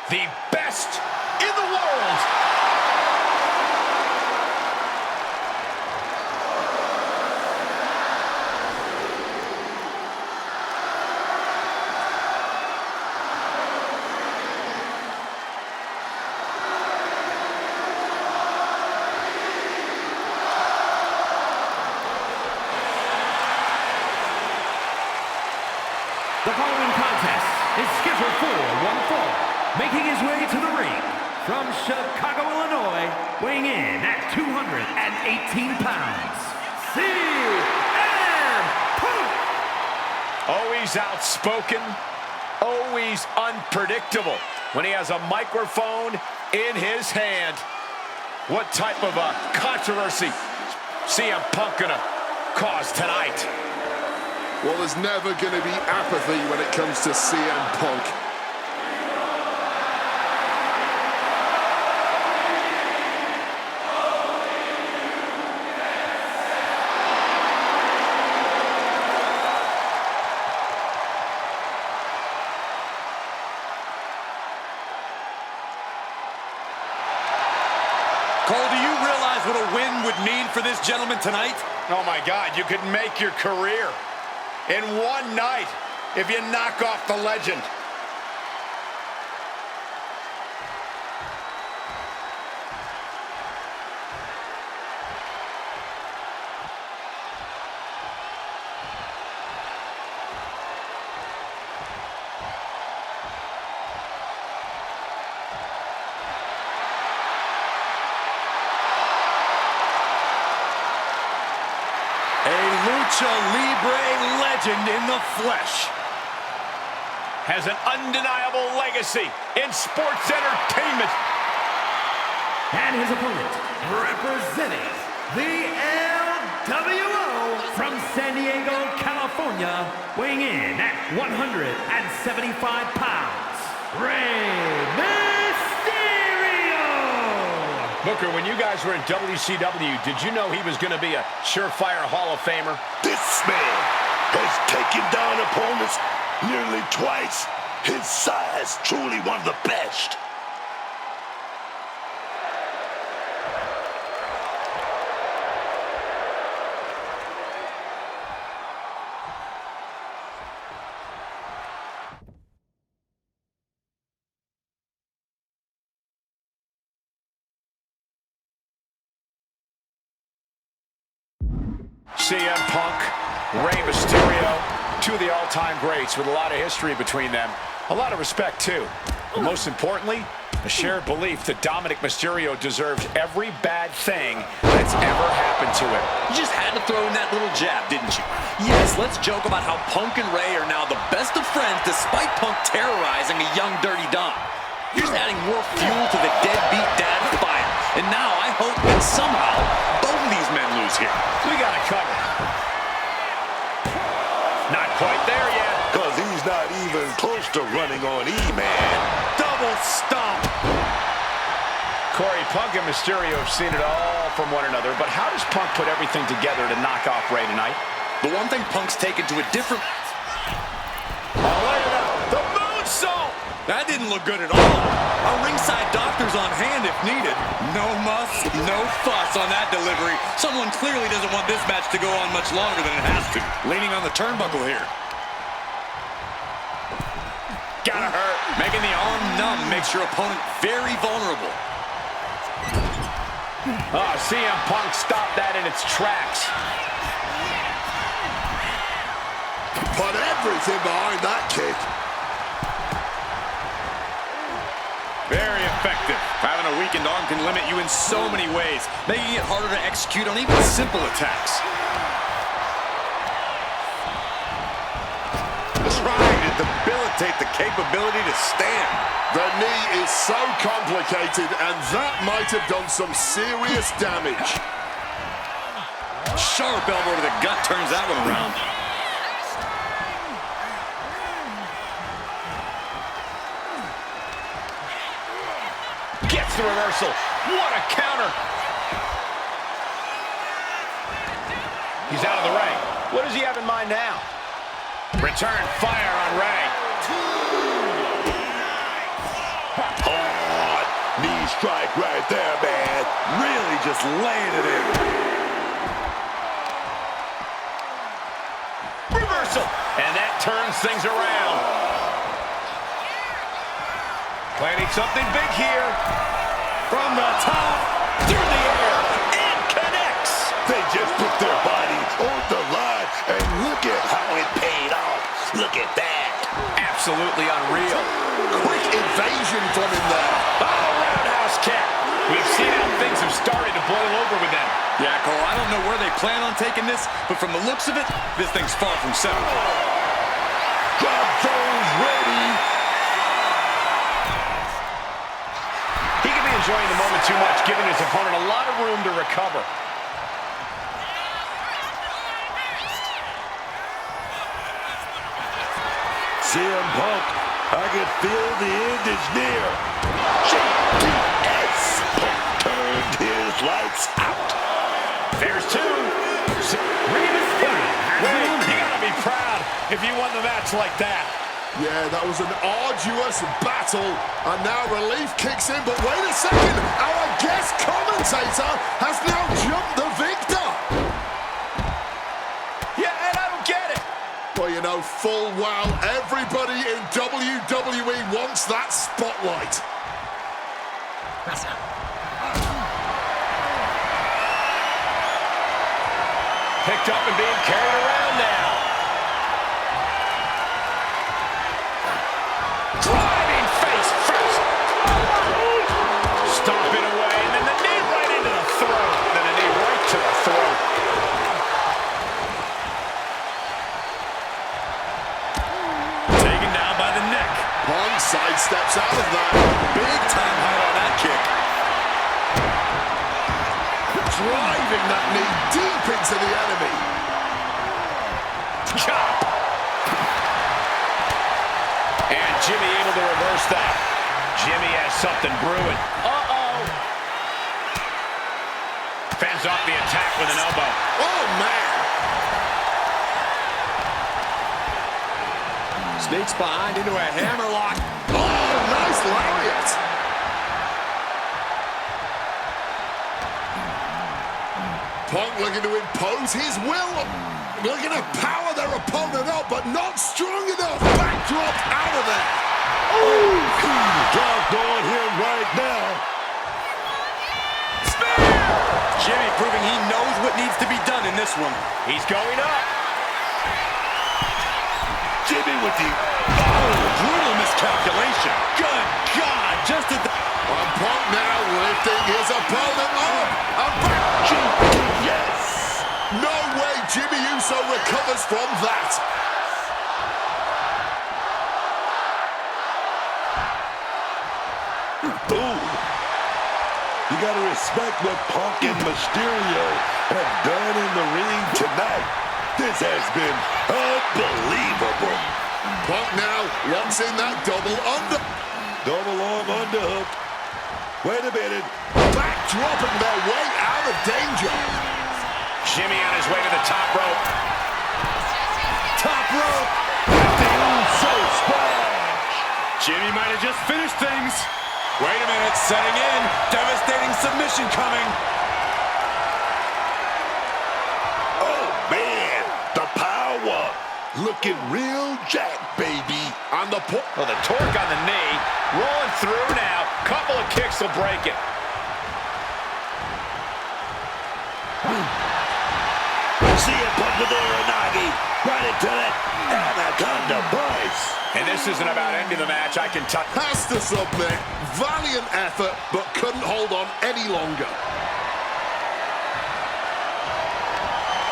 the best in the world. The following contest is scheduled for one fall. Making his way to the ring from Chicago, Illinois, weighing in at 218 pounds, CM Punk! Always outspoken, always unpredictable when he has a microphone in his hand. What type of a controversy CM Punk gonna cause tonight? Well, there's never going to be apathy when it comes to CM Punk. Cole, do you realize what a win would mean for this gentleman tonight? Oh my God, you could make your career in one night if you knock off the legend. Lucha Libre legend in the flesh. Has an undeniable legacy in sports entertainment. And his opponent, representing the LWO from San Diego, California, weighing in at 175 pounds, Rey Booker, when you guys were in WCW, did you know he was going to be a surefire Hall of Famer? This man has taken down opponents nearly twice his size. Truly one of the best. CM Punk, Rey Mysterio, two of the all-time greats with a lot of history between them. A lot of respect, too. But most importantly, a shared belief that Dominic Mysterio deserves every bad thing that's ever happened to him. You just had to throw in that little jab, didn't you? Yes, let's joke about how Punk and Rey are now the best of friends despite Punk terrorizing a young dirty Dom. You're just adding more fuel to the deadbeat dad fire. And now I hope that somehow both of these men lose here. We got it covered. Not quite there yet. Because he's not even close to running on E-Man. Double stomp. Corey, Punk and Mysterio have seen it all from one another, but how does Punk put everything together to knock off Rey tonight? The one thing Punk's taken to a different... Oh, look at that. The moonsault! That didn't look good at all. Our ringside doctor's on hand if needed. No muss, no fuss on that delivery. Someone clearly doesn't want this match to go on much longer than it has to. Leaning on the turnbuckle here. Gotta hurt. Making the arm numb makes your opponent very vulnerable. Oh, CM Punk stopped that in its tracks. Put everything behind that kick. Very effective. Having a weakened arm can limit you in so many ways, making it harder to execute on even simple attacks. Trying to debilitate the capability to stand. The knee is so complicated, and that might have done some serious damage. Sharp elbow to the gut turns that one around. Gets the reversal. What a counter. He's out of the ring. What does he have in mind now? Return fire on Rey. strike right there, man. Really just laying it in. Reversal. And that turns things around. Planning something big here. From the top, through the air, and connects. They just put their body on the line, and look at how it paid off. Look at that. Absolutely unreal. Quick evasion from him there. Oh, roundhouse kick. We've seen how things have started to boil over with them. Yeah, Cole, I don't know where they plan on taking this, but from the looks of it, this thing's far from settled. Drop those ready. He could be enjoying the moment too much, giving his opponent a lot of room to recover. CM Punk, I can feel the end is near. JTS turned his lights out. There's two. Wait, you gotta be proud if you won the match like that. Yeah, that was an arduous battle, and now relief kicks in, but wait a second, our guest commentator has now jumped the victor. Yeah, and I don't get it. Well, you know full well everybody in WWE wants that spotlight. Picked up and being carried around now. Driving face first. Stomping away, and then the knee right into the throat. Then a knee right to the throat. Taken down by the neck. Punk sidesteps out of that. Big time height on that kick. Driving that knee deep into the enemy. Chop. And Jimmy able to reverse that. Jimmy has something brewing. Uh-oh. Fends off the attack with an elbow. Oh, man. Sneaks behind into a hammerlock. Oh, nice lariat. Punk looking to impose his will. Looking to power their opponent up, but not strong enough. Backdrop out of there. Oh, dropped on him right now. Jimmy proving he knows what needs to be done in this one. He's going up. Jimmy with the... Brutal miscalculation. Good God, just at the... And Punk now lifting his opponent up. And back. Yes. No way Jimmy Uso recovers from that. Ooh. You got to respect what Punk and Mysterio have done in the ring tonight. This has been unbelievable. Punk now locks in that double under. Double arm underhook. Wait a minute. Backdropping their way out of danger. Jimmy on his way to the top rope. Top rope. So splash. Jimmy might have just finished things. Wait a minute, setting in. Devastating submission coming. Oh, man. The power. Looking real jack, baby. And the Well, the torque on the knee. Rolling through now. Couple of kicks will break it. CM Punk with the Uranagi. Right into that Anaconda Vice. And this isn't about ending the match. I can tell. has to submit. Valiant effort, but couldn't hold on any longer.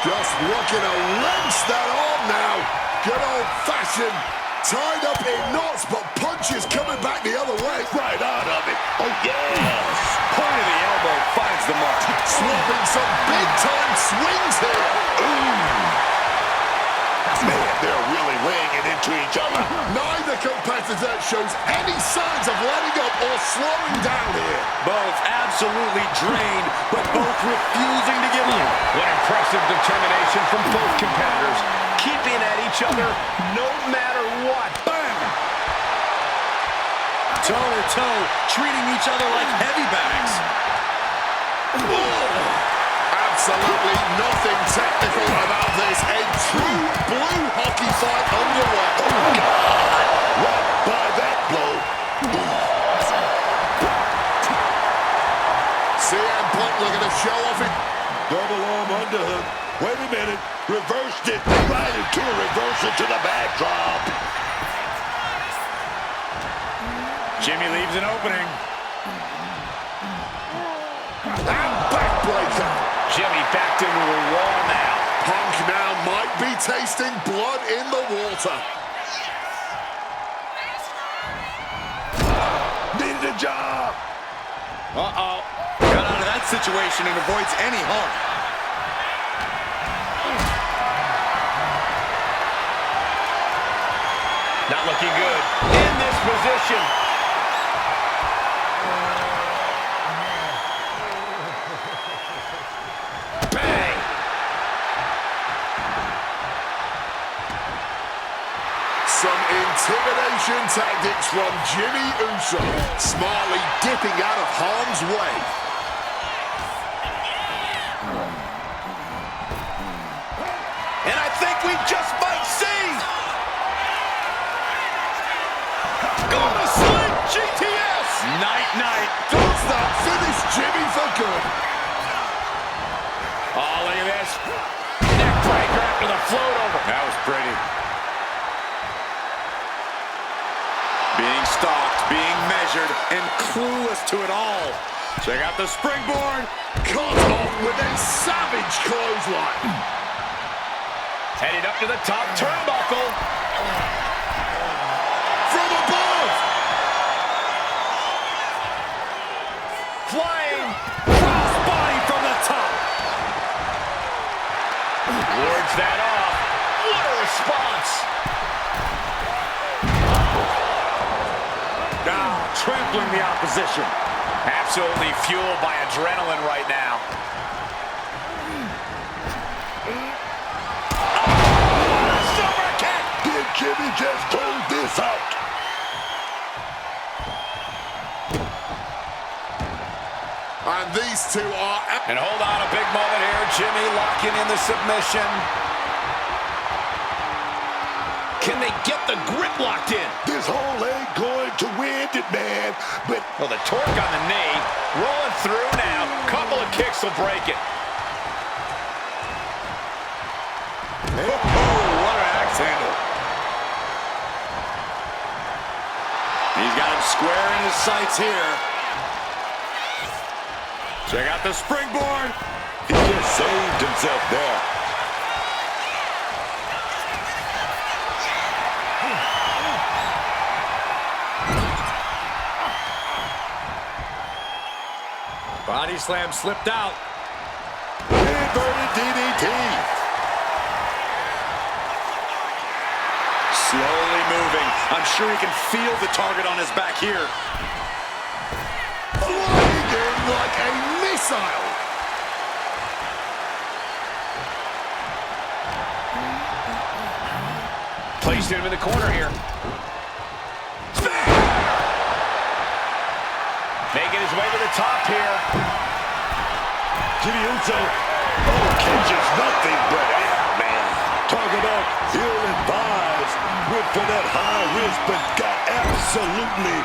Just looking to wrench that arm now. Good old-fashioned. Tied up in knots, but punches coming back the other way. Right out of it. Oh, yes. Point of the elbow finds the mark. Swapping some big-time swings here. Ooh. Man, they're really laying it into each other. Neither competitor shows any signs of letting up or slowing down here. Both absolutely drained, but both refusing to give up. What impressive determination from both competitors. Keeping at each other no matter what. Bam! toe-to-toe, treating each other like heavy bags. Absolutely nothing technical about this. A true blue hockey fight underway. Oh, God! Right by that blow. CM Punk looking to show off it. Double arm underhook. Wait a minute. Reversed it right into a reversal to the backdrop. Jimmy leaves an opening. And backbreaker. Jimmy backed into a wall now. Punk now might be tasting blood in the water. Needed a job. Uh-oh. Got out of that situation and avoids any harm. Not looking good in this position. Bang! Some intimidation tactics from Jimmy Uso. Smartly dipping out of harm's way. And I think we just might see. Gonna sling GTS. Night-night. Does that finish Jimmy for good? Oh, look at this. Neck breaker after the float over. That was pretty. Being stalked, being measured, and clueless to it all. Check out the springboard. Cut off with a savage clothesline. Headed up to the top turnbuckle. From above. Flying. Crossbody from the top. Wards that off. What a response. Now trampling the opposition. Absolutely fueled by adrenaline right now. Did Jimmy just close this out? And these two are... And hold on, a big moment here. Jimmy locking in the submission. Can they get the grip locked in? This whole ain't going to win it, man. But Well, the torque on the knee. Rolling through now. Couple of kicks will break it. Oh, what an axe handle. He's got him square in his sights here. Check out the springboard. he just saved himself there. Body slam slipped out. Inverted DDT. Slowly moving. I'm sure he can feel the target on his back here. Flying in like a missile. Placed him in the corner here. Making his way to the top here. Jimmy Uso. Oh, catches nothing but air, man. Talk about ill-advised. Went for that high risk, but got absolutely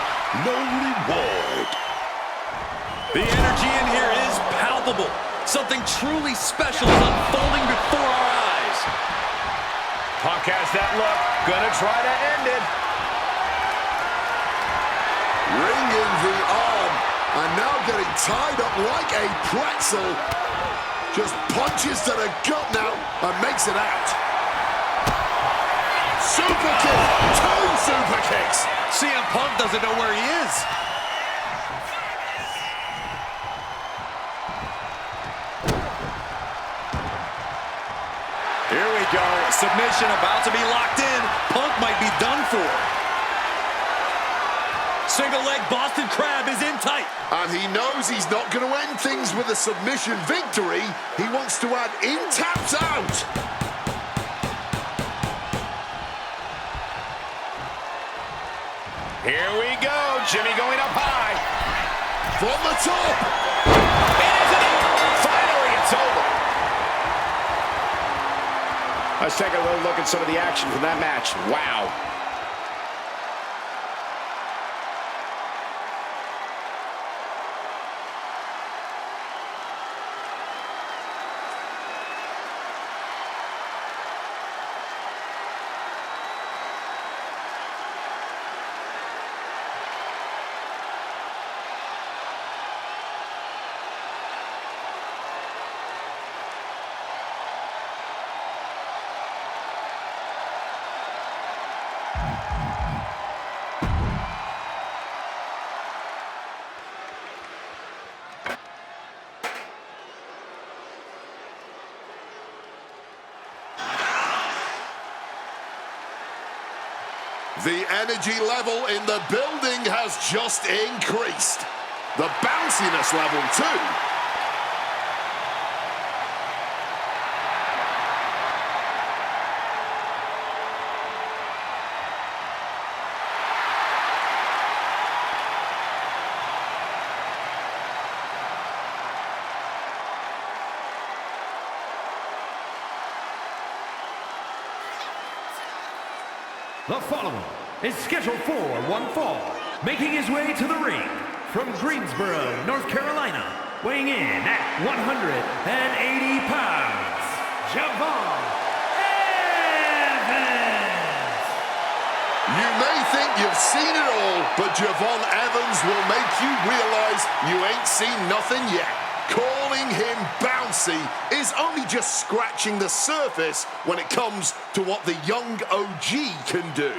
no reward. The energy in here is palpable. Something truly special is unfolding before our eyes. Punk has that look. Gonna try to end it. Ringing the arm. And now getting tied up like a pretzel. Just punches to the gut now and makes it out. Super kick. 2 super kicks. CM Punk doesn't know where he is. Here we go. Submission about to be locked in. Punk might be done for. Single leg Boston Crab is in tight. And he knows he's not going to end things with a submission victory. He wants to add in, taps out. Here we go. Jimmy going up high. From the top. Isn't it? Finally, it's over. Let's take a little look at some of the action from that match. Wow. The energy level in the building has just increased. The bounciness level, too. The following is scheduled for one fall, making his way to the ring from Greensboro, North Carolina, weighing in at 180 pounds, Javon Evans. You may think you've seen it all, but Javon Evans will make you realize you ain't seen nothing yet. Calling him bouncy is only just scratching the surface when it comes to what the young OG can do.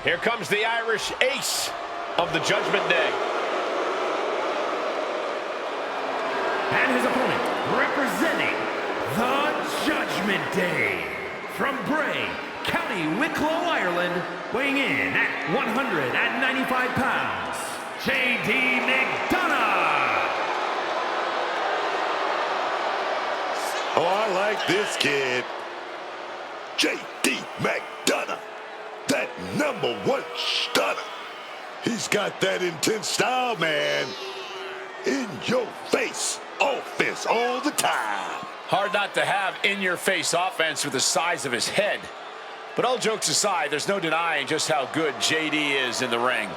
Here comes the Irish ace of the Judgment Day. And his opponent, representing the Judgment Day, from Bray, County Wicklow, Ireland, weighing in at 195 pounds, J.D. McDonough. Oh, I like this kid. J.D. McDonough. That #1 stunner. He's got that intense style, man. In your face offense all the time. Hard not to have in-your-face offense with the size of his head. But all jokes aside, there's no denying just how good JD is in the ring.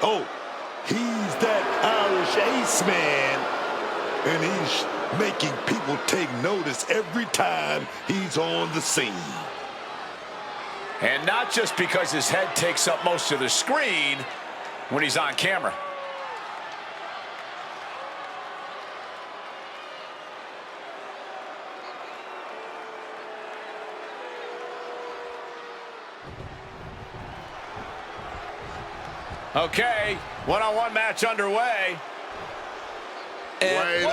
Oh, he's that Irish ace, man. And he's making people take notice every time he's on the scene. And not just because his head takes up most of the screen when he's on camera. Okay, one-on-one match underway. And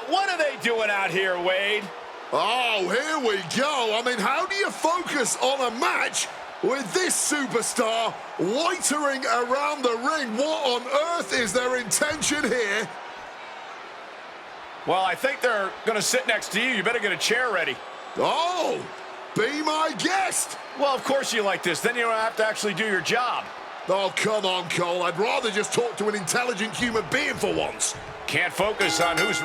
what are they doing out here, Wade? Oh, here we go. I mean, how do you focus on a match with this superstar loitering around the ring? What on earth is their intention here? Well, I think they're going to sit next to you. You better get a chair ready. Oh, be my guest. Well, of course you like this. Then you don't have to actually do your job. Oh, come on, Cole. I'd rather just talk to an intelligent human being for once. Can't focus on who's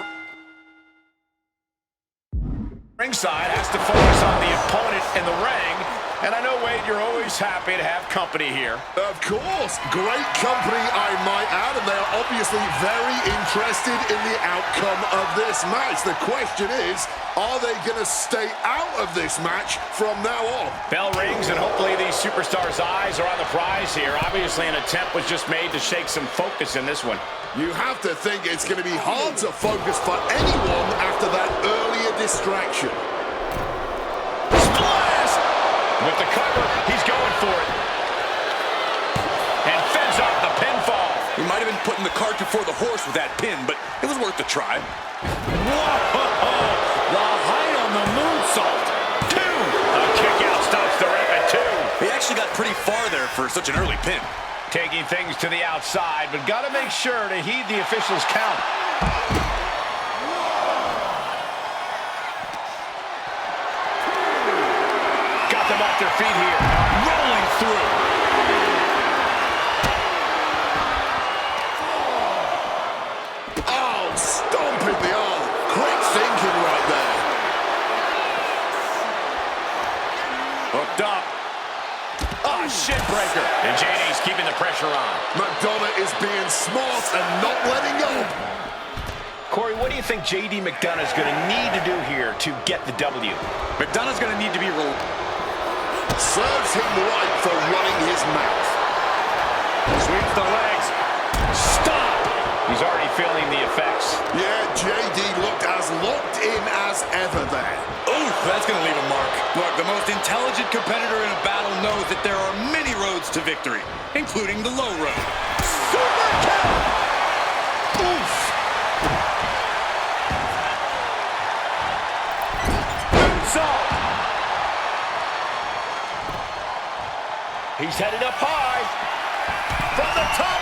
ringside, has to focus on the opponent in the ring. And I know, Wade, you're always happy to have company here. Of course. Great company, I might add, and they are obviously very interested in the outcome of this match. The question is, are they going to stay out of this match from now on? Bell rings, and hopefully these superstars' eyes are on the prize here. Obviously, an attempt was just made to shake some focus in this one. You have to think it's going to be hard to focus for anyone after that earlier distraction. Splash! With the cover, he's going for it. And fends off the pinfall. He might have been putting the cart before the horse with that pin, but it was worth the try. Whoa! The height on the moonsault. Two! A kick out stops the ref at two. He actually got pretty far there for such an early pin. Taking things to the outside, but got to make sure to heed the official's count. Got them off their feet here. Rolling through. Oh, stomping the arm. Quick thinking right there. Hooked up. Ah, shin breaker. And JD's keeping the pressure on. McDonough is being smart and not letting go. Corey, what do you think JD McDonough's going to need to do here to get the W? McDonough's going to need to be Serves him right for running his mouth. Sweeps the legs. Stop! He's already feeling the effects. Yeah, JD looked as locked in as ever there. Ooh, that's going to leave a mark. Look, the most intelligent competitor in a battle knows that there are many roads to victory, including the low road. Super kill! Oof! Moonsault! He's headed up high. From the top.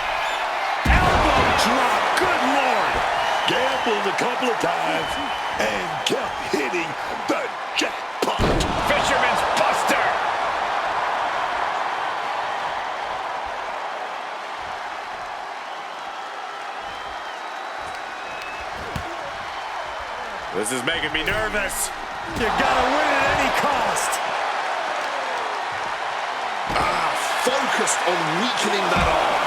Elbow drop, good Lord. Gambled a couple of times and kept hitting the jackpot. Fisherman's Buster. This is making me nervous. You gotta win at any cost. Focused on weakening that arm.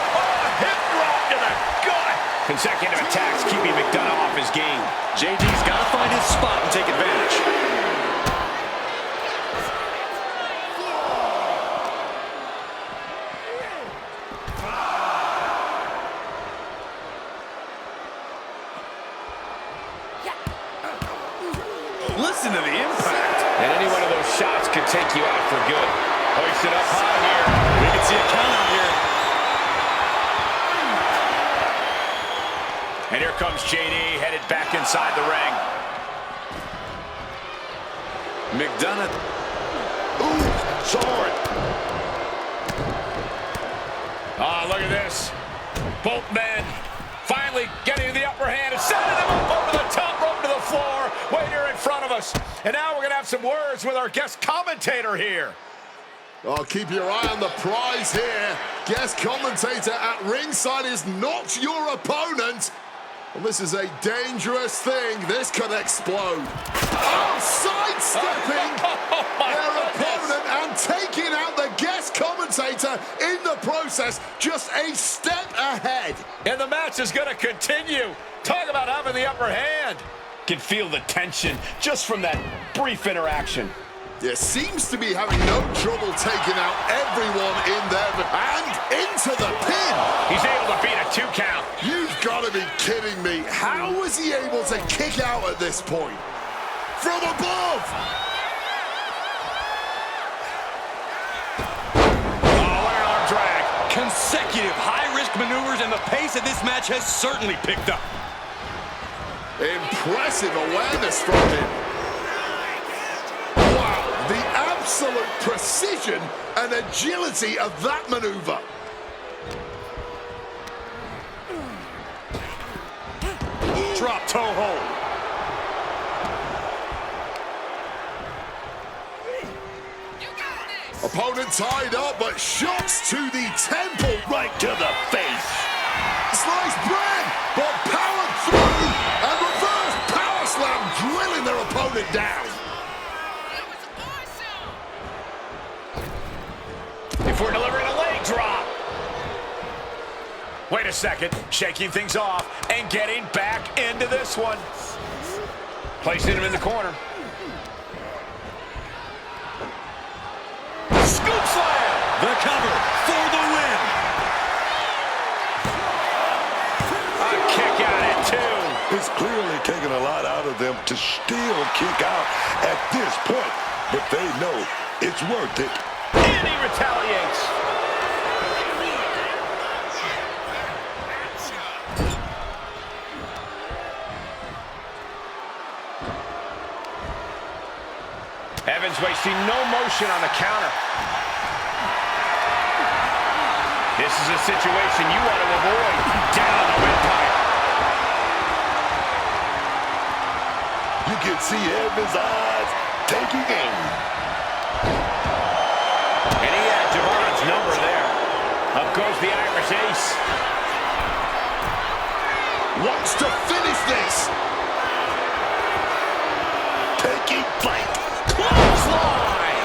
Hip drop to the gut. Consecutive attacks keeping McDonough off his game. JD's got to find his spot and take advantage. Listen to the impact. And any one of those shots could take you out for good. Hoist it up high here. We can see a count out here. And here comes JD, headed back inside the ring. McDonough. Ooh, saw it. Oh, look at this. Both men finally getting the upper hand and sending them up over the top rope to the floor. Right here in front of us. And now we're going to have some words with our guest commentator here. Oh, keep your eye on the prize here. Guest commentator at ringside is not your opponent. Well, this is a dangerous thing. This could explode. Oh, sidestepping their opponent and taking out the guest commentator in the process. Just a step ahead. And the match is going to continue. Talk about having the upper hand. Can feel the tension just from that brief interaction. Yeah, seems to be having no trouble taking out everyone in there. And into the pin. He's able to beat a 2 count. You've got to be kidding me. How was he able to kick out at this point? From above. Oh, what an arm drag. Consecutive high-risk maneuvers, and the pace of this match has certainly picked up. Impressive awareness from him. Wow, the absolute precision and agility of that maneuver. Drop toe hold. Opponent tied up, but shots to the temple. Right to the face. Sliced bread, but powered through. And reverse power slam, drilling their opponent down. Before delivering a leg drop. Wait a second, shaking things off and getting back into this one. Placing him in the corner. Scoop slam! The cover for the win. A kick out at 2. It's clearly taken a lot out of them to still kick out at this point, but they know it's worth it. And he retaliates. Evans wasting no motion on the counter. This is a situation you want to avoid. Down the windpipe. You can see Evans' eyes taking aim. And he had Javon's number there. Up goes the Irish ace. Wants to finish this. Taking flight. Clothesline!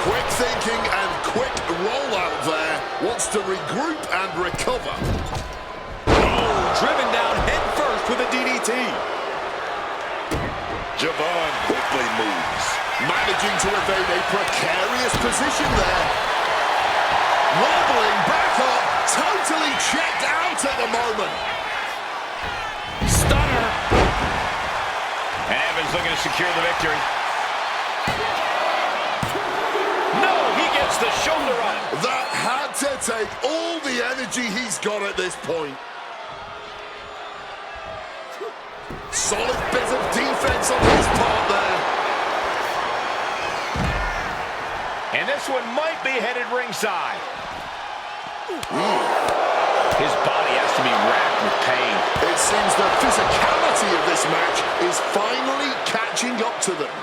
Quick thinking and quick rollout there. Wants to regroup and recover. Oh, driven down head first with a DDT. Javon quickly moves. Managing to evade a precarious position there. Wobbling back up. Totally checked out at the moment. Stunner. And Evans looking to secure the victory. No, he gets the shoulder up. That had to take all the energy he's got at this point. Solid bit of defense on his part there. And this one might be headed ringside. His body has to be racked with pain. It seems the physicality of this match is finally catching up to them.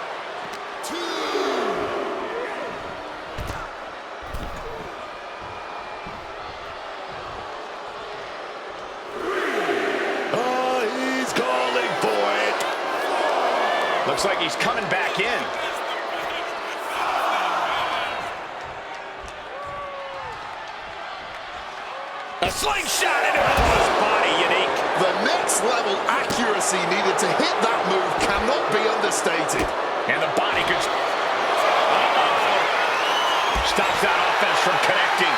Oh, he's calling for it. Looks like he's coming back in. A slingshot into his body, unique. The next level accuracy needed to hit that move cannot be understated. And the body could... Stops that offense from connecting.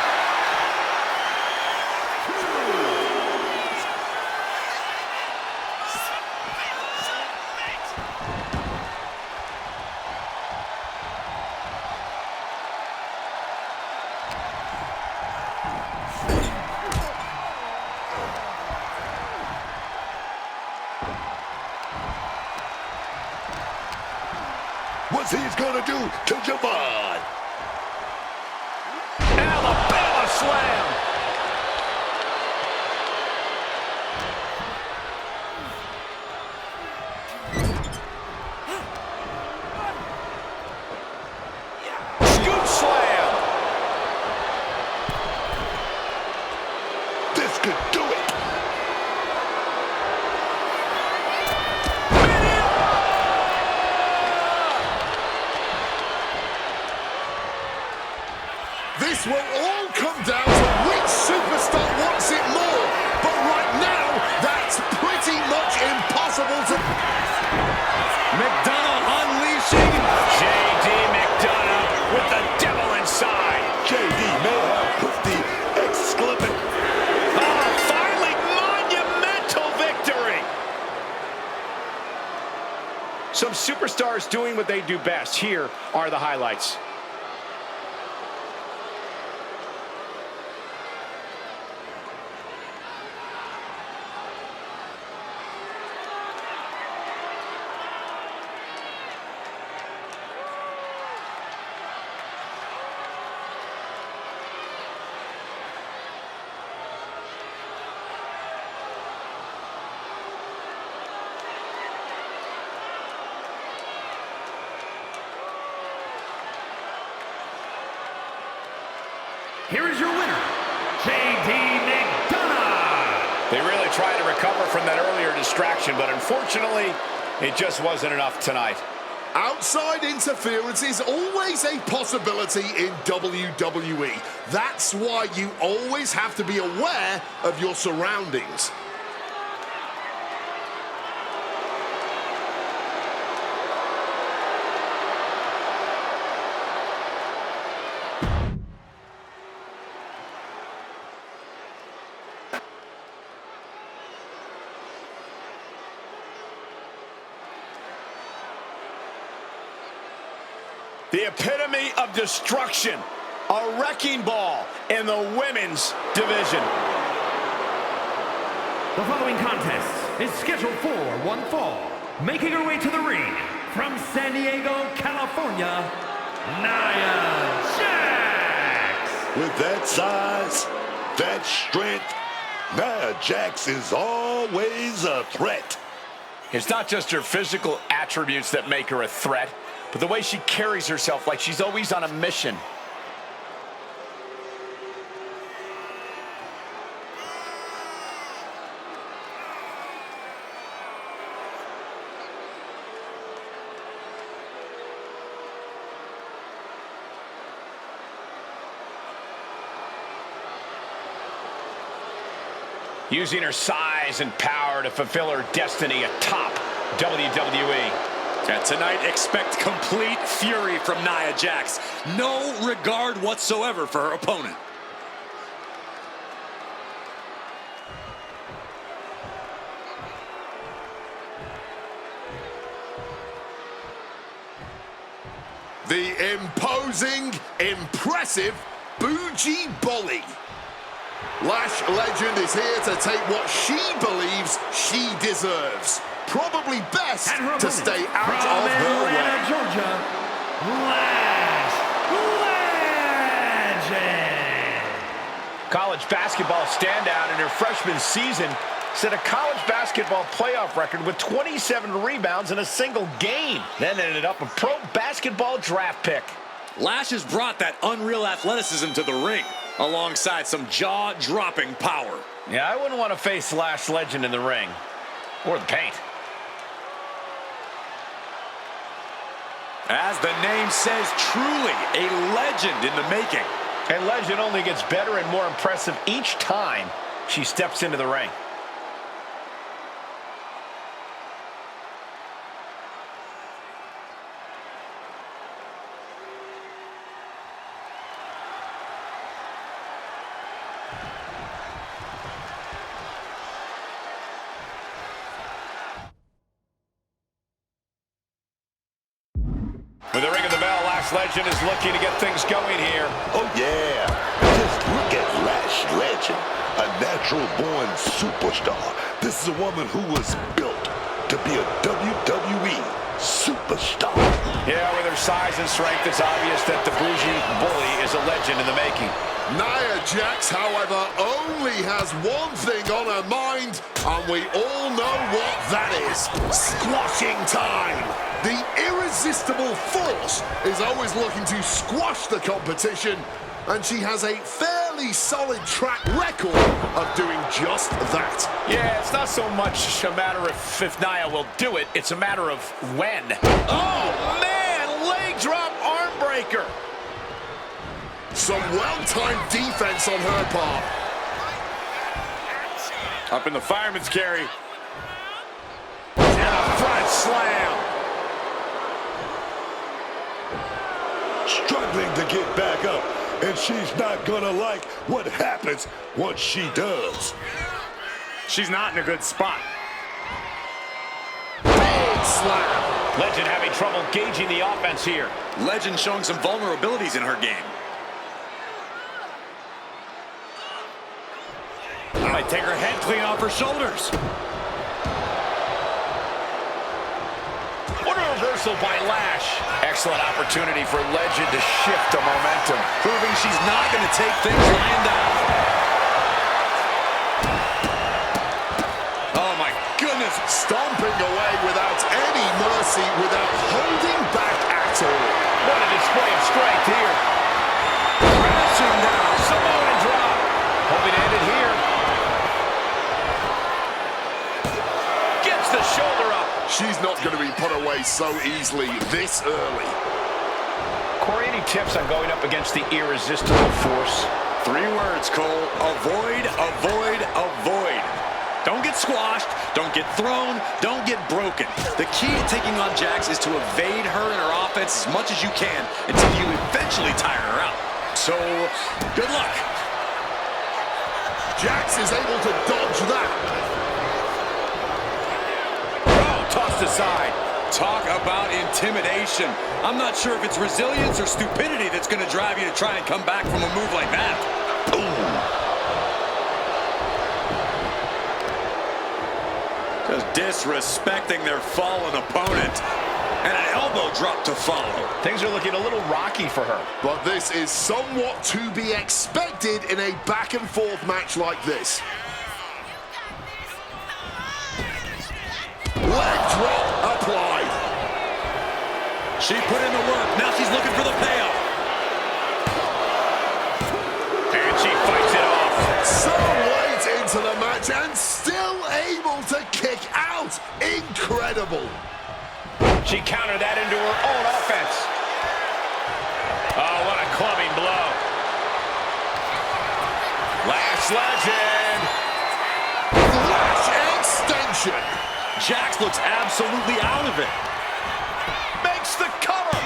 What's he gonna do to Javon? Alabama slam. Scoop slam. This could do it. This will all come down to which superstar wants it more. But right now, that's pretty much impossible to... McDonough unleashing. J.D. McDonough with the devil inside. JD may have put the exclamation. Finally, monumental victory. Some superstars doing what they do best. Here are the highlights. Here is your winner, J.D. McDonough. They really tried to recover from that earlier distraction, but unfortunately, it just wasn't enough tonight. Outside interference is always a possibility in WWE. That's why you always have to be aware of your surroundings. The epitome of destruction. A wrecking ball in the women's division. The following contest is scheduled for one fall. Making her way to the ring from San Diego, California, Nia Jax. With that size, that strength, Nia Jax is always a threat. It's not just her physical attributes that make her a threat, but the way she carries herself, like she's always on a mission. Using her size and power to fulfill her destiny atop WWE. And tonight, expect complete fury from Nia Jax. No regard whatsoever for her opponent. The imposing, impressive Bougie Bolly. Lash Legend is here to take what she believes she deserves. Probably best to stay out of her way. Georgia, Lash Legend. College basketball standout in her freshman season set a college basketball playoff record with 27 rebounds in a single game. Then ended up a pro basketball draft pick. Lash has brought that unreal athleticism to the ring, alongside some jaw-dropping power. Yeah, I wouldn't want to face Lash Legend in the ring. Or the paint. As the name says, truly a legend in the making. And Legend only gets better and more impressive each time she steps into the ring. With the ring of the bell, Lash Legend is looking to get things going here. Oh, yeah. Just look at Lash Legend, a natural-born superstar. This is a woman who was built to be a WWE superstar. Yeah, with her size and strength, it's obvious that the Bougie Bully is a legend in the making. Nia Jax, however, only has one thing on her mind, and we all know what that is. Squashing time. The irresistible force is always looking to squash the competition, and she has a fairly solid track record of doing just that. Yeah, it's not so much a matter of if Nia will do it, it's a matter of when. Oh, man! Leg drop arm breaker. Some well-timed defense on her part. Up in the fireman's carry. And a front slam. Struggling to get back up, and she's not gonna like what happens once she does. She's not in a good spot. Big slam. Legend having trouble gauging the offense here. Legend showing some vulnerabilities in her game. Might take her head clean off her shoulders. What a reversal by Lash. Excellent opportunity for Legend to shift the momentum. Proving she's not going to take things lying down. Oh, my goodness. Stomping away without any mercy, without holding back at all. What a display of strength here. Crashing down. Samoan drop. Hoping to end it here. Gets the shoulder up. She's not going to be put away so easily this early. Corey, any tips on going up against the irresistible force? 3 words, Cole. Avoid, avoid, avoid. Don't get squashed, don't get thrown, don't get broken. The key to taking on Jax is to evade her and her offense as much as you can until you eventually tire her out. So, good luck. Jax is able to dodge that. Tossed aside. Talk about intimidation. I'm not sure if it's resilience or stupidity that's going to drive you to try and come back from a move like that. Just disrespecting their fallen opponent. And an elbow drop to follow. Things are looking a little rocky for her. But this is somewhat to be expected in a back-and-forth match like this. Leg drop applied. She put in the work. Now she's looking for the payoff. And she fights it off. So late into the match and still able to kick out. Incredible. She countered that into her own offense. Oh, what a clubbing blow. Last legend. Lash extension. Jax looks absolutely out of it. Makes the cover.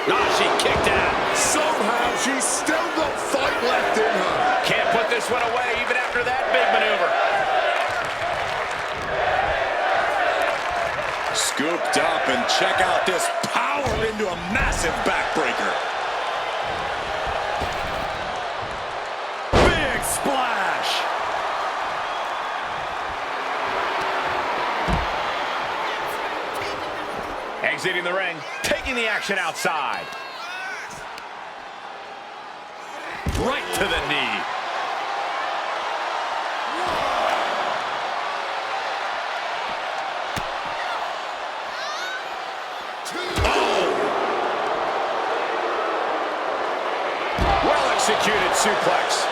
Nah, she kicked out. Somehow she's still got fight left in her. Can't put this one away even after that big maneuver. Scooped up, and check out this power into a massive backbreaker. Big splash. Exiting the ring, taking the action outside. Right to the knee. Well-executed suplex.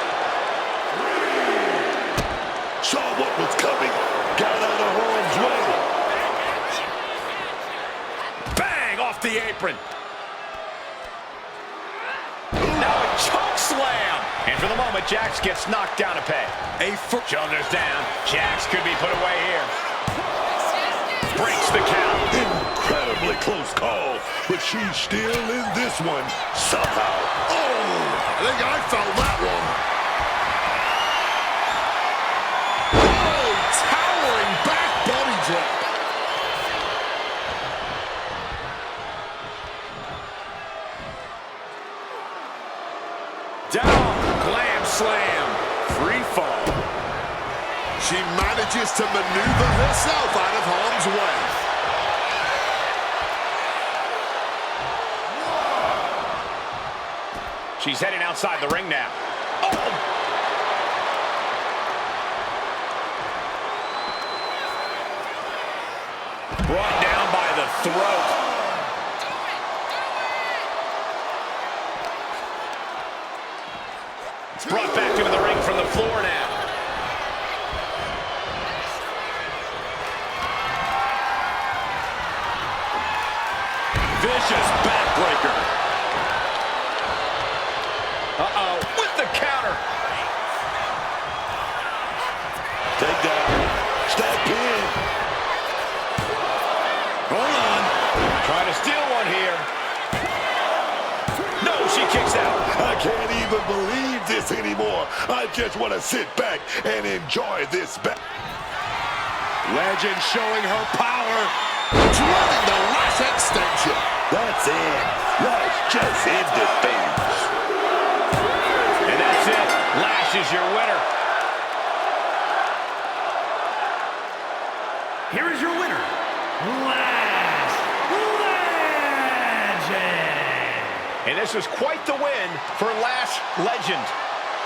Saw what was coming. Got out of harm's way. Bang! Off the apron. Now a choke slam. And for the moment, Jax gets knocked down to pay. Shoulders down. Jax could be put away here. Breaks the count. Incredibly close call, but she's still in this one somehow. Oh, I think I felt that one. Oh, towering back body drop. Down. Glam slam. Free fall. She manages to maneuver herself out of harm's way. She's heading outside the ring now. Oh! Brought down by the throat. It's brought back into the ring from the floor now. Vicious backbreaker. Uh-oh, with the counter. Take down. Step in. Hold on. Trying to steal one here. No, she kicks out. I can't even believe this anymore. I just want to sit back and enjoy this back. Legend showing her power. Driving the lash extension. That's it. Let's just end the things. And that's it. Lash is your winner. Here is your winner, Lash Legend. And this was quite the win for Lash Legend.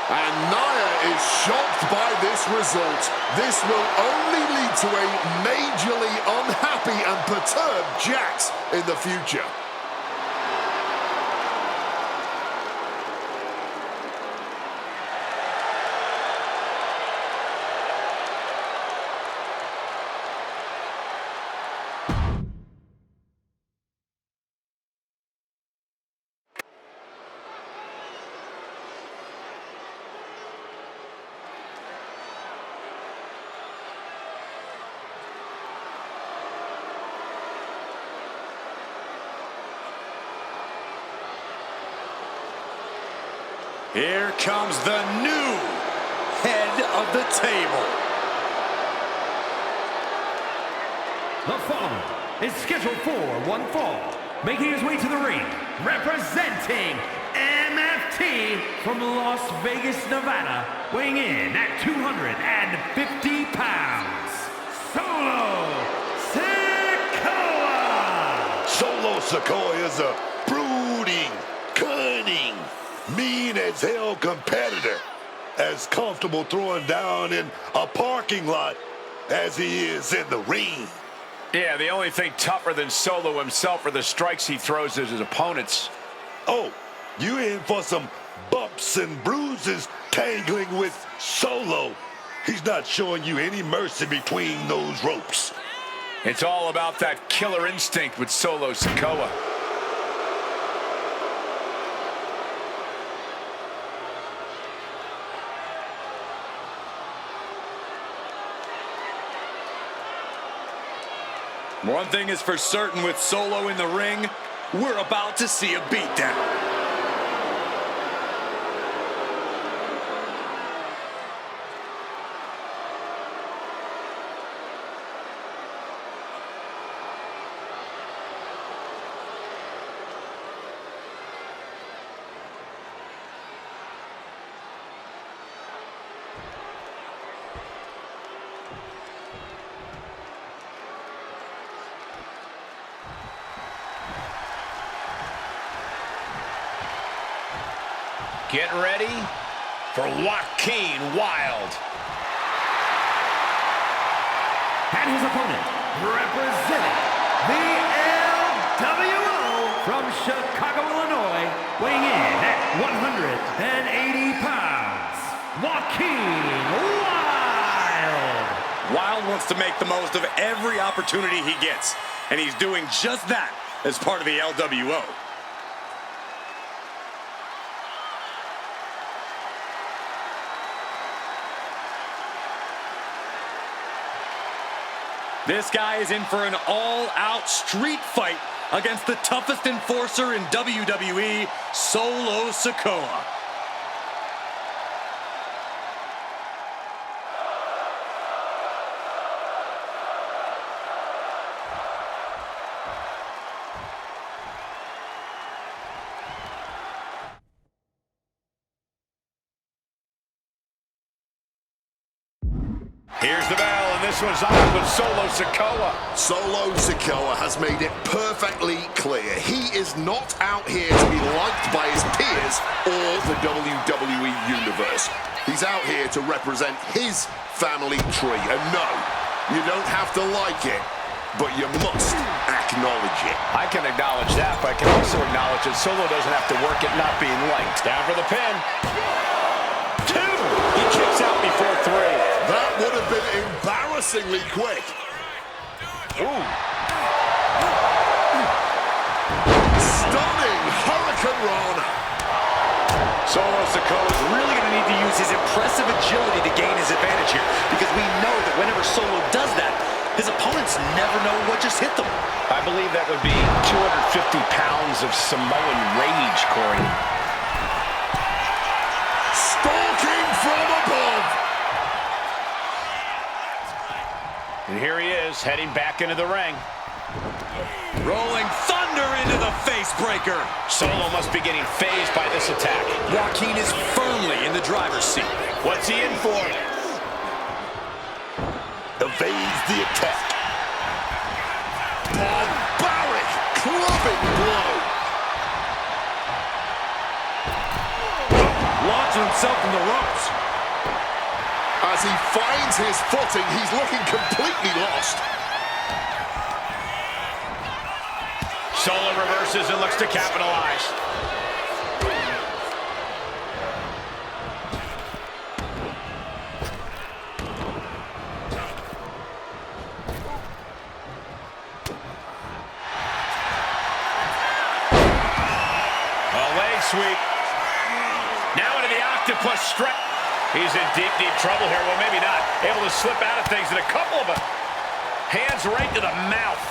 And Nia is shocked by this result. This will only lead to a majorly unhappy and perturbed Jax in the future. Here comes the new head of the table. The following is scheduled for one fall, making his way to the ring, representing MFT from Las Vegas, Nevada, weighing in at 250 pounds, Solo Sikoa! So Sikoa is a brooding, cunning, mean-as-hell competitor, as comfortable throwing down in a parking lot as he is in the ring. Yeah, the only thing tougher than Solo himself are the strikes he throws at his opponents. Oh, you in for some bumps and bruises tangling with Solo. He's not showing you any mercy between those ropes. It's all about that killer instinct with Solo Sikoa. One thing is for certain with Solo in the ring, we're about to see a beatdown. Get ready for Joaquin Wilde. And his opponent, representing the LWO from Chicago, Illinois, weighing in at 180 pounds, Joaquin Wilde. Wilde wants to make the most of every opportunity he gets, and he's doing just that as part of the LWO. This guy is in for an all-out street fight against the toughest enforcer in WWE, Solo Sikoa. Here's the bell, and this one's on with Solo Sikoa. Solo Sikoa has made it perfectly clear. He is not out here to be liked by his peers or the WWE Universe. He's out here to represent his family tree. And no, you don't have to like it, but you must acknowledge it. I can acknowledge that, but I can also acknowledge that Solo doesn't have to work at not being liked. Down for the pin. 2. He kicks out before 3. That would have been embarrassingly quick. Ooh. Stunning Hurricane Run. Solo Sikoa is really going to need to use his impressive agility to gain his advantage here, because we know that whenever Solo does that, his opponents never know what just hit them. I believe that would be 250 pounds of Samoan rage, Corey. Stalking from above. And here he is, heading back into the ring. Rolling thunder into the face breaker. Solo must be getting phased by this attack. Joaquin is firmly in the driver's seat. What's he in for? Evades the attack. Barbaric clubbing blow. Launching himself in the ropes. As he finds his footing, he's looking completely lost. Solo reverses and looks to capitalize. A leg sweep. Now into the octopus strike. He's in deep, deep trouble here. Well, maybe not. Able to slip out of things, and a couple of them. Hands right to the mouth.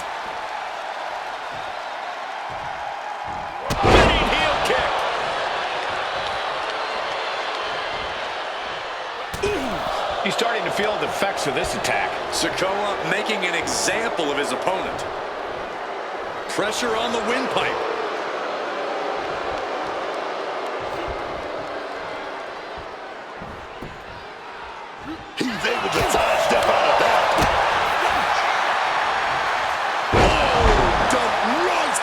Spinning heel kick. Ooh. He's starting to feel the effects of this attack. Sikoa making an example of his opponent. Pressure on the windpipe. He's able to sidestep out of that. Oh, done right.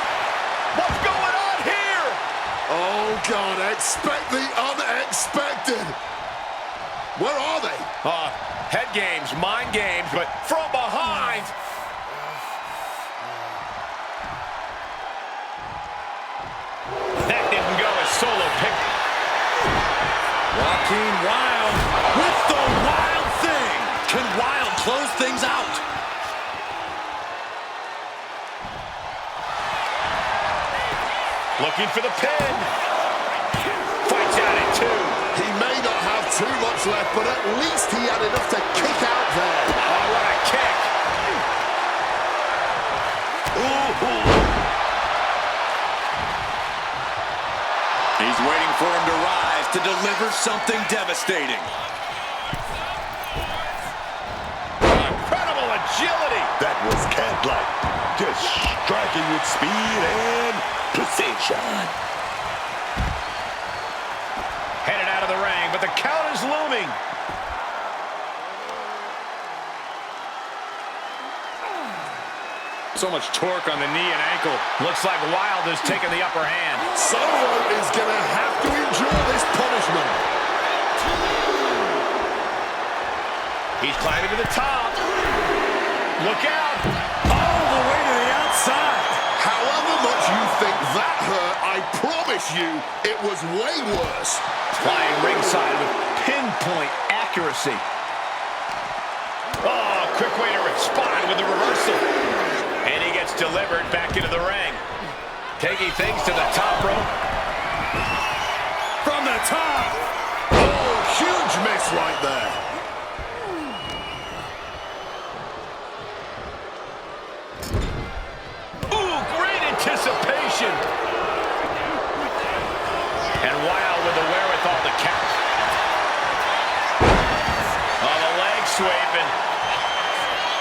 God, expect the unexpected. Where are they? Head games, mind games, but from behind. That didn't go as solo pick. Joaquin Wild with the wild thing. Can Wild close things out? Looking for the pin. Fights out at 2. He may not have too much left, but at least he had enough to kick out there. Oh, what a kick. He's waiting for him to rise to deliver something devastating. Incredible agility. That was cat-like. Just striking with speed and precision. Headed out of the ring, but the count is looming. So much torque on the knee and ankle. Looks like Wild has taken the upper hand. Solo is going to have to endure this punishment. He's climbing to the top. Look out. All the way to the outside. However much you think that hurt, I promise you it was way worse. Flying ringside with pinpoint accuracy. Oh, quick way to respond with the reversal. And he gets delivered back into the ring. Taking things to the top rope. From the top. Oh, huge miss right there. Ooh, great anticipation. And Wild with the wherewithal to count. Oh, the leg sweep and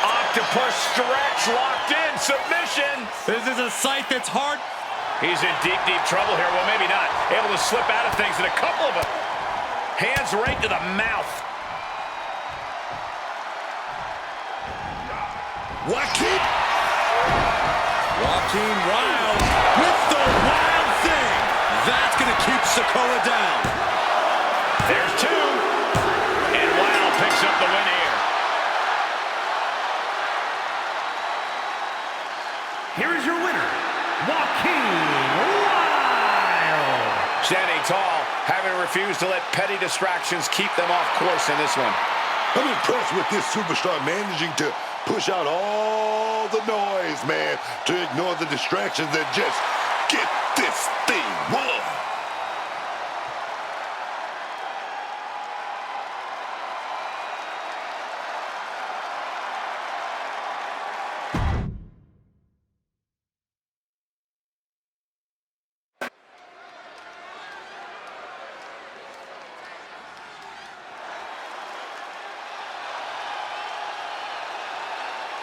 octopus stretch locked in. Submission. This is a sight that's hard. He's in deep, deep trouble here. Well, maybe not. Able to slip out of things, and a couple of them. Hands right to the mouth. Joaquin. Joaquin Wild with the wild thing. That's going to keep Sikoa down. There's 2. And Wild picks up the win here. Here is your winner, Joaquin Wild. Standing tall, having refused to let petty distractions keep them off course in this one. I'm impressed with this superstar managing to push out all the noise, man, to ignore the distractions and just get this thing won.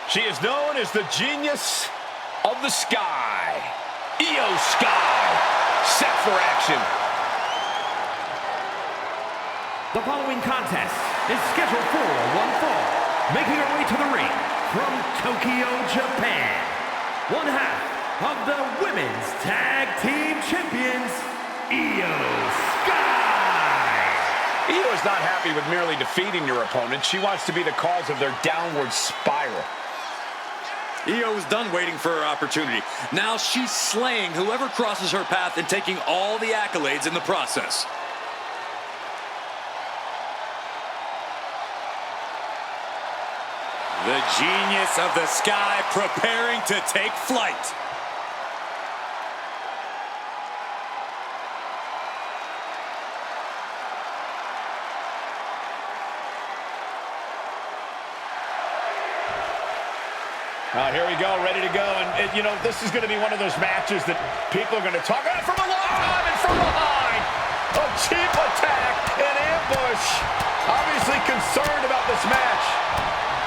She is known as the genius of the sky. Io Sky, set for action. The following contest is scheduled for one fall. Making her way to the ring from Tokyo, Japan. One half of the Women's Tag Team Champions, Io Sky. Io is not happy with merely defeating your opponent. She wants to be the cause of their downward spiral. Io is done waiting for her opportunity. Now she's slaying whoever crosses her path and taking all the accolades in the process. The genius of the sky preparing to take flight. Here we go, ready to go. And, you know, this is going to be one of those matches that people are going to talk about from a long time and from behind. A cheap attack, an ambush. Obviously concerned about this match.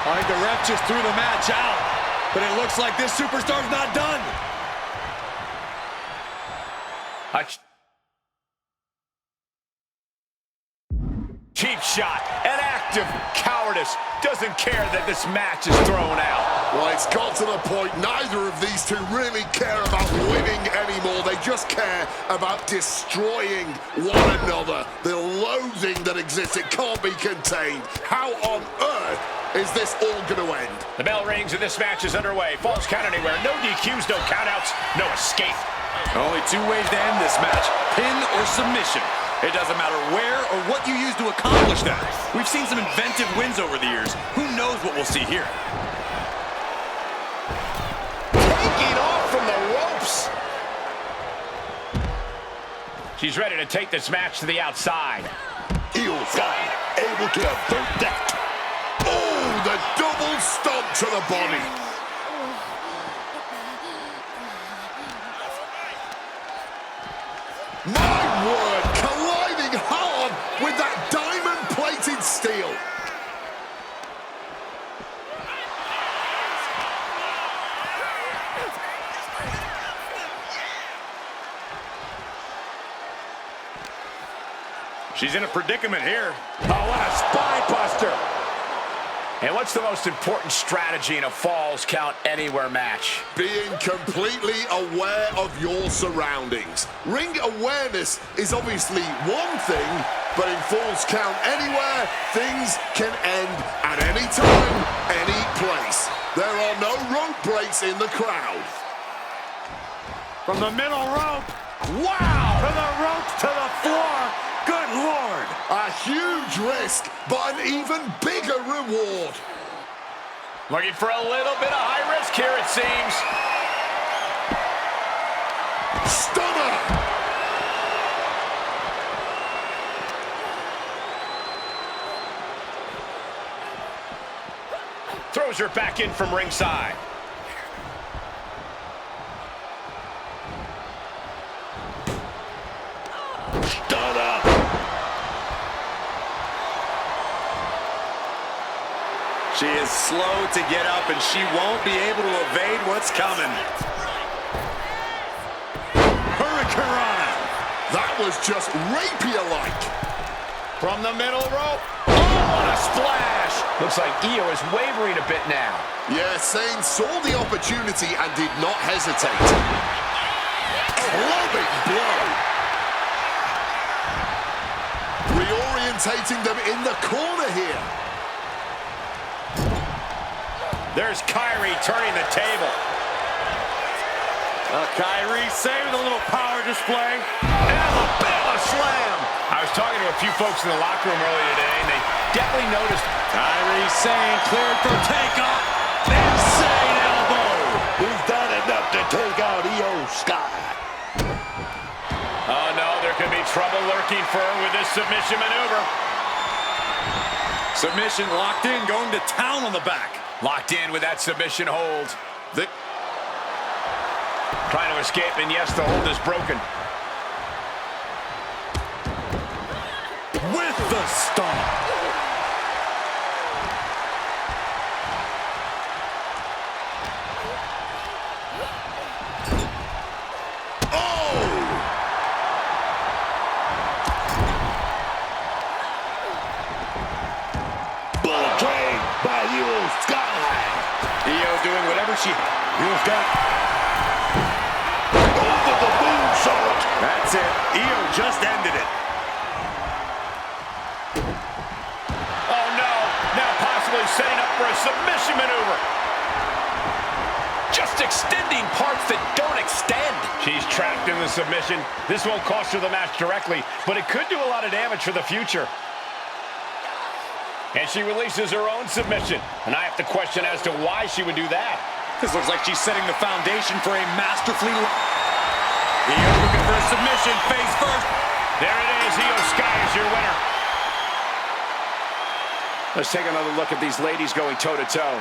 I think the ref just threw the match out, but it looks like this superstar's not done. Cheap shot, an act of cowardice. Doesn't care that this match is thrown out. Well, it's got to the point neither of these two really care about winning anymore. They just care about destroying one another. The loathing that exists, it can't be contained. How on earth is this all going to end? The bell rings and this match is underway. Falls count anywhere. No DQs, no countouts, no escape. Only two ways to end this match, pin or submission. It doesn't matter where or what you use to accomplish that. We've seen some inventive wins over the years. Who knows what we'll see here? Taking off from the ropes. She's ready to take this match to the outside. Io Sky able to avert that. Oh, the double stomp to the body. My word, colliding hard with that diamond-plated steel. She's in a predicament here. Oh, what a spine buster. And what's the most important strategy in a Falls Count Anywhere match? Being completely aware of your surroundings. Ring awareness is obviously one thing, but in Falls Count Anywhere, things can end at any time, any place. There are no rope breaks in the crowd. From the middle rope. Wow! To the ropes, to the floor. Good Lord. A huge risk, but an even bigger reward. Looking for a little bit of high risk here, it seems. Stunner! Throws her back in from ringside. Stunner. She is slow to get up, and she won't be able to evade what's coming. Hurricanrana. That was just rapier-like. From the middle rope. Oh, what a splash. Looks like Io is wavering a bit now. Yeah, Sane saw the opportunity and did not hesitate. Clubbing blow. Reorientating them in the corner here. There's Kyrie turning the table. Kyrie saving a little power display. Alabama slam. I was talking to a few folks in the locker room earlier today, and they definitely noticed. Kyrie Sane cleared for takeoff. Insane elbow. Is that enough to take out Io Sky? Oh, no, there could be trouble lurking for her with this submission maneuver. Submission locked in, going to town on the back. Locked in with that submission hold. Trying to escape, and yes, the hold is broken. With the stomp. Doing whatever she... Io's got over the moonsault. That's it. Io just ended it. Oh, no. Now possibly setting up for a submission maneuver. Just extending parts that don't extend. She's trapped in the submission. This won't cost her the match directly, but it could do a lot of damage for the future. And she releases her own submission. And I have to question as to why she would do that. This looks like she's setting the foundation for a masterfully... Io looking for a submission, face first. There it is, Io Sky is your winner. Let's take another look at these ladies going toe-to-toe.